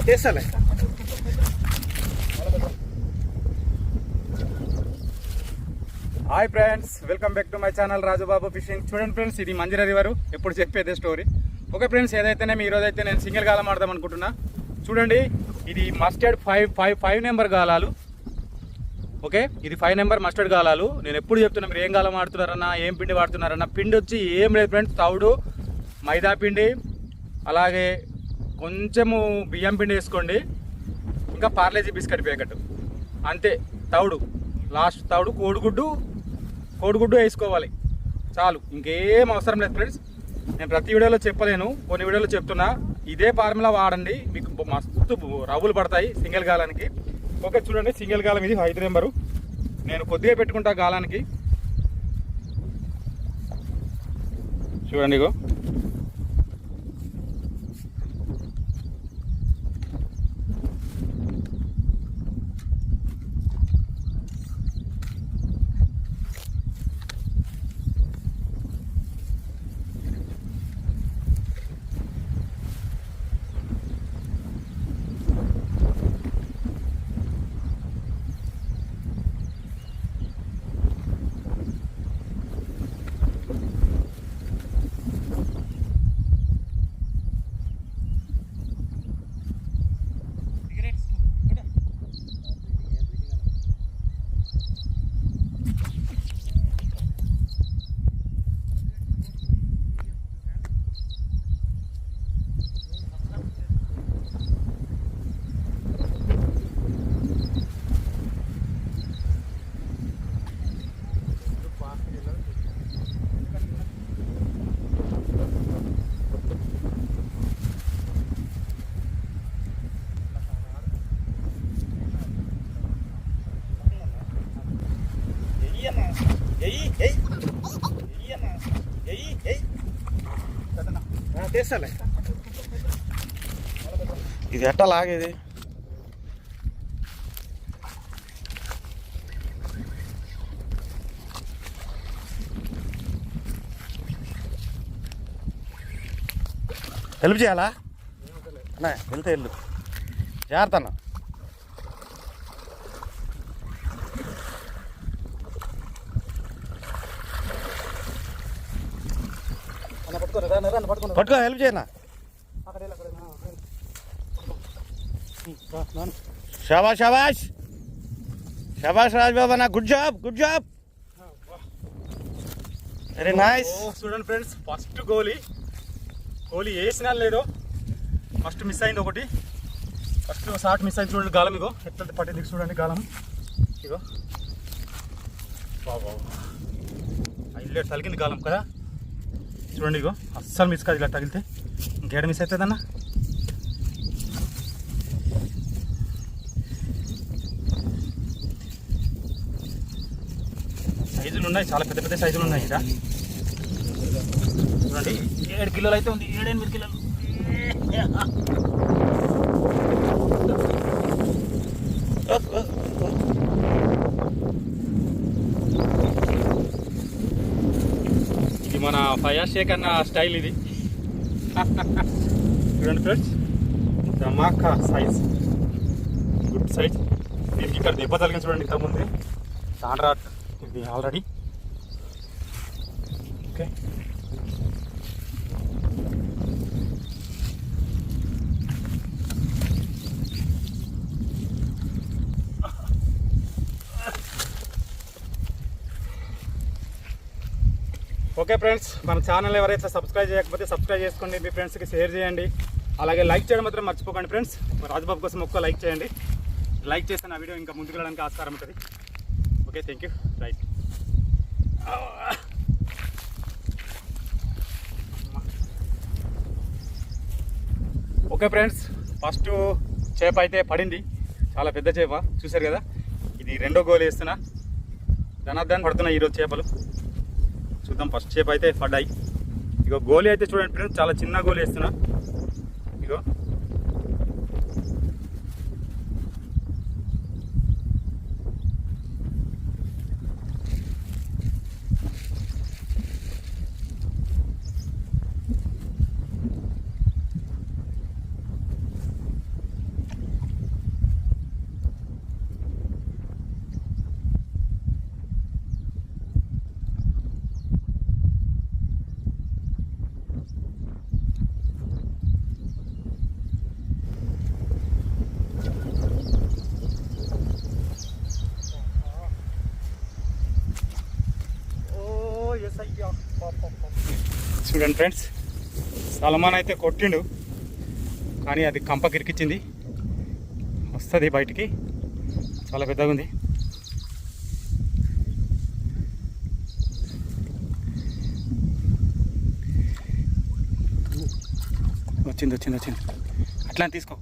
చేస్తాలే. Hi friends, welcome back to my channel Rajubabu fishing. చూడండి friends, ఇది మంజీరా రివర్. ఎప్పుడు చెప్పేదే స్టోరీ. ఓకే ఫ్రెండ్స్, ఏదైతేనే ఈరోజైతే నేను సింగిల్ గాలం ఆడదాం అనుకుంటున్నా. చూడండి, ఇది మస్టర్డ్ ఫైవ్ నెంబర్ గాలాలు. ఓకే, ఇది 5 నెంబర్ మస్టర్డ్ గాలాలు. నేను ఎప్పుడు చెప్తున్నా, మీరు ఏం గాలం ఆడుతున్నారన్నా, ఏం పిండి వాడుతున్నారన్నా. పిండి వచ్చి ఏం లేదు ఫ్రెండ్స్, తౌడు, మైదా పిండి, అలాగే కొంచెము బియ్యం పిండి వేసుకోండి, ఇంకా పార్లేజీ బిస్కెట్ ప్యాకెట్, అంతే. తౌడు, లాస్ట్ తౌడు, కోడిగుడ్డు వేసుకోవాలి, చాలు. ఇంకేం అవసరం లేదు ఫ్రెండ్స్. నేను ప్రతి వీడియోలో చెప్పలేను, కొన్ని వీడియోలో చెప్తున్నా. ఇదే ఫార్ములా వాడండి, మీకు మస్తు రవ్వులు పడతాయి సింగిల్ గాలానికి. ఓకే చూడండి, సింగిల్ గాలం ఇది 5 నెంబరు. నేను కొద్దిగా పెట్టుకుంటా గాలానికి. చూడండి, ఇగో చేస్తాలే. ఇది ఎట్టా లాగేది? హెల్ప్ చేయాలా అన్నా? వెళ్తే వెళ్ళు, జాగ్రత్త అన్న. పట్టుకో, హెల్ప్ చేయనా? షాబాష్ షాబాష్ షాబాష్ రాజ్బాబు అన్న, good job, good job, very nice. చూడండి ఫ్రెండ్స్, ఫస్ట్ గోలీ వేసినా లేదో, ఫస్ట్ మిస్ అయింది ఒకటి. ఫస్ట్ షాట్ మిస్ అయింది. చూడండి గాలం, ఇగో ఎట్లా పట్టింది చూడండి గాలం, ఇగో బాబా ఇల్లు తలిగింది గాలం కదా. చూడండి, ఇగో అస్సలు మిస్ కాదు. ఇలా తగిలితే ఇంకేడ మిస్ అవుతుందన్న. సైజులు ఉన్నాయి, చాలా పెద్ద పెద్ద సైజులు ఉన్నాయి. ఇక్కడ చూడండి, 7 కిలోలు అయితే ఉంది, 7-8 కిలోలు. ఇది మన ఫయాజ్ షేక్ అన్న స్టైల్ ఇది. చూడండి ఫ్రెండ్స్, ధమాకా సైజ్, గుడ్ సైజ్. దీనికి ఇక్కడ దెబ్బ తగిలింది చూడండి, ఇంతకుముందు తాండ్రాట్ ఇది ఆల్రెడీ. ఓకే, ఓకే ఫ్రెండ్స్, మన ఛానల్ ఎవరైతే సబ్స్క్రైబ్ చేయకపోతే సబ్స్క్రైబ్ చేసుకోండి, మీ ఫ్రెండ్స్కి షేర్ చేయండి, అలాగే లైక్ చేయడం మాత్రం మర్చిపోకండి ఫ్రెండ్స్. రాజుబాబు కోసం ఒక్క లైక్ చేయండి. లైక్ చేస్తే నా వీడియో ఇంకా ముందుకు వెళ్ళడానికి ఆస్కారం ఉంటుంది. Okay, thank you. Right. Okay friends, first చేప అయితే పడింది, చాలా పెద్ద చేప చూశారు కదా. ఇది రెండో గోలు వేస్తున్నా, ధనార్దాన్ని పడుతున్నాయి ఈరోజు చేపలు. చూద్దాం, ఫస్ట్ చేప అయితే పడ్డాయి. ఇగో గోలీ అయితే చూడండి ఫ్రెండ్స్, చాలా చిన్న గోలీ వేస్తున్నా. ఇగో చూడండి ఫ్రెండ్స్, సల్మాన్ అయితే కొట్టిండు కానీ అది కంపకి ఇరికిచ్చింది, వస్తుంది బయటికి, చాలా పెద్దగా ఉంది. వచ్చింది వచ్చింది వచ్చింది, అట్లా తీసుకో.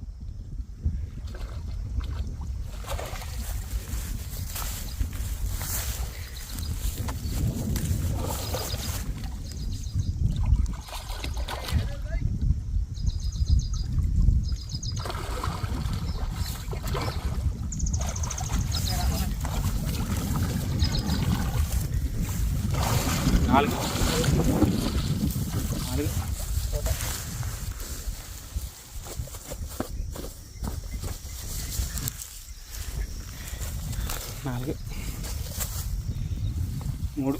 నాలుగు నాలుగు మూడు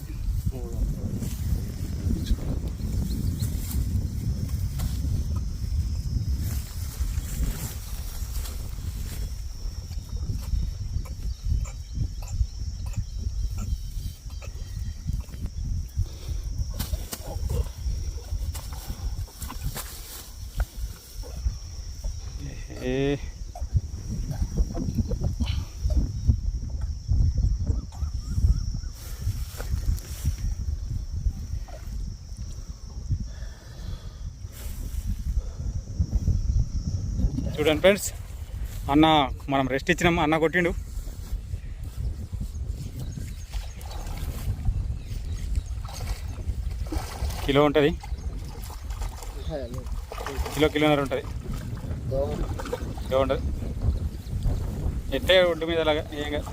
చూడండి ఫ్రెండ్స్, అన్న మనం రెస్ట్ ఇచ్చినాం, అన్న కొట్టిండు. కిలో ఉంటుంది, కిలోన్నర ఉంటుంది, ఉంటుంది. ఎట్టే ఒడ్డు మీద అలాగా ఏం కాదు.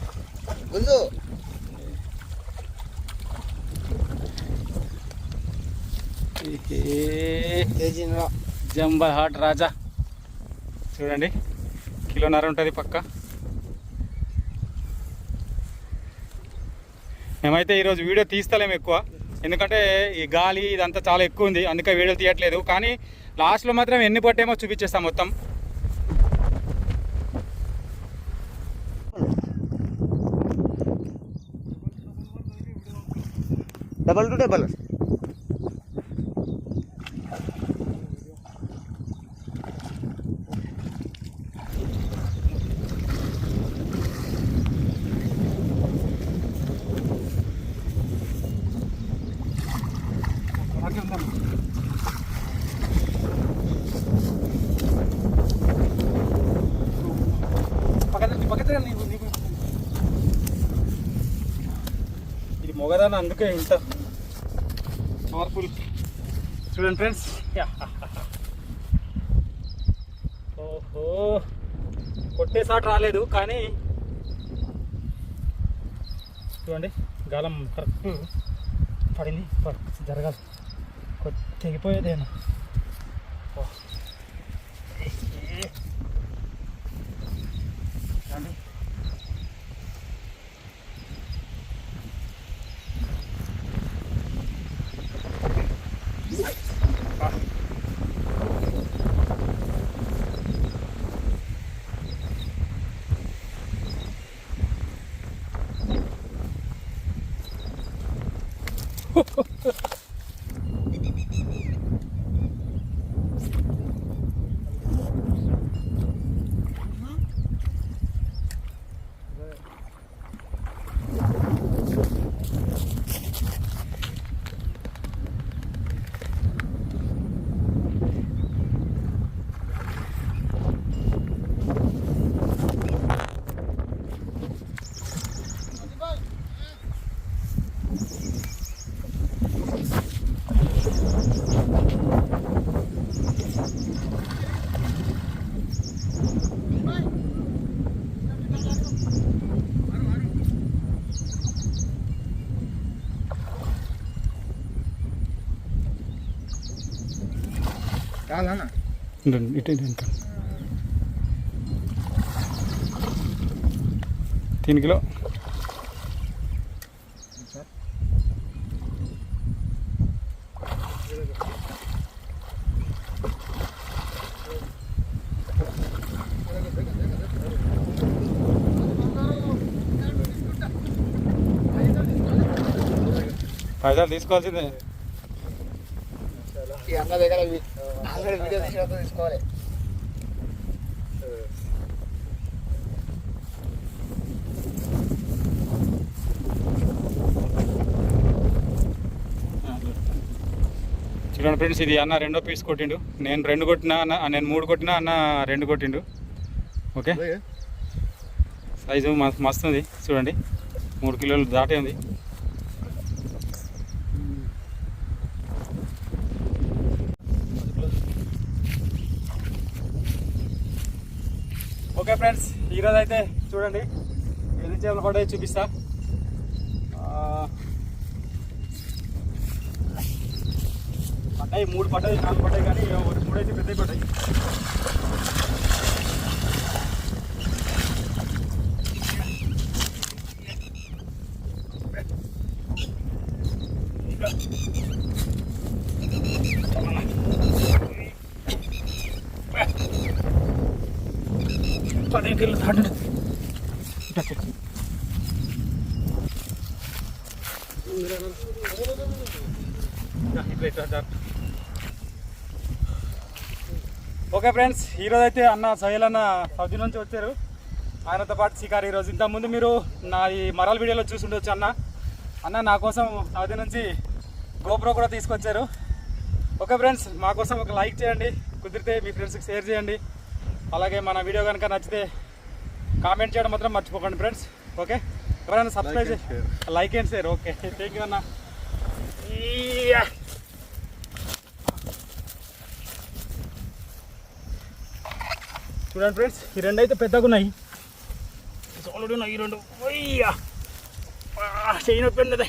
జంబల్ హాట్ రాజా చూడండి, కిలోన్నర ఉంటుంది పక్క. మేమైతే ఈరోజు వీడియో తీస్తలేము ఎక్కువ, ఎందుకంటే ఈ గాలి ఇదంతా చాలా ఎక్కువ ఉంది, అందుకే వీడియో తీయట్లేదు. కానీ లాస్ట్లో మాత్రం ఎన్ని పట్టేమో చూపించేస్తాం మొత్తం. డబల్ టు డబల్ ఇది మొగదాన, అందుకే ఇంత పవర్ఫుల్. చూడండి ఫ్రెండ్స్, ఓహో కొట్టేసాటు రాలేదు కానీ చూడండి గాలం కరెక్ట్ పడింది, జరగాలి, తెగిపోయేదేమో. ఇటు 3 किलो పైసలు తీసుకోవాల్సిందే. ఈ అన్న దగ్గర ఆల్రెడీ వీడియో తీసినప్పుడు తీసుకోవాలి. చూడండి ఫ్రెండ్స్, ఇది అన్న రెండో పీస్ కొట్టిండు. నేను 2 కొట్టినా అన్న, నేను 3 కొట్టినా అన్న 2 కొట్టిండు. ఓకే, సైజు మస్తు ఉంది చూడండి, 3 కిలోలు దాటే ఉంది. ఓకే ఫ్రెండ్స్, ఈరోజు అయితే చూడండి ఎన్ని చేపలు పడ్డాయి చూపిస్తా. పడ్డాయి 3 పడ్డాయి, 4 పడ్డాయి, కానీ 3 అయితే పెద్దవి పడ్డాయి. ఓకే ఫ్రెండ్స్, ఈరోజు అయితే అన్న సహేల్ అన్న సౌదీ నుంచి వచ్చారు. ఆయనతో పాటు షికారు ఈరోజు. ఇంతకుముందు మీరు నా ఈ మరాల్ వీడియోలో చూసి ఉండొచ్చు. అన్న నా కోసం సౌదీ నుంచి గోప్రో కూడా తీసుకొచ్చారు. ఓకే ఫ్రెండ్స్, మా కోసం ఒక లైక్ చేయండి, కుదిరితే మీ ఫ్రెండ్స్కి షేర్ చేయండి. అలాగే మన వీడియో కనుక నచ్చితే కామెంట్ చేయడం మాత్రం మర్చిపోకండి ఫ్రెండ్స్. ఓకే, ఎవరైనా subscribe like and share. Okay, thank you అన్న. చూడండి ఫ్రెండ్స్, ఈ 2 అయితే పెద్దగా ఉన్నాయి. సోలుడు ఉన్నాయి ఈ 2. అయ్యా చెయ్యి నొప్పి ఉన్నది.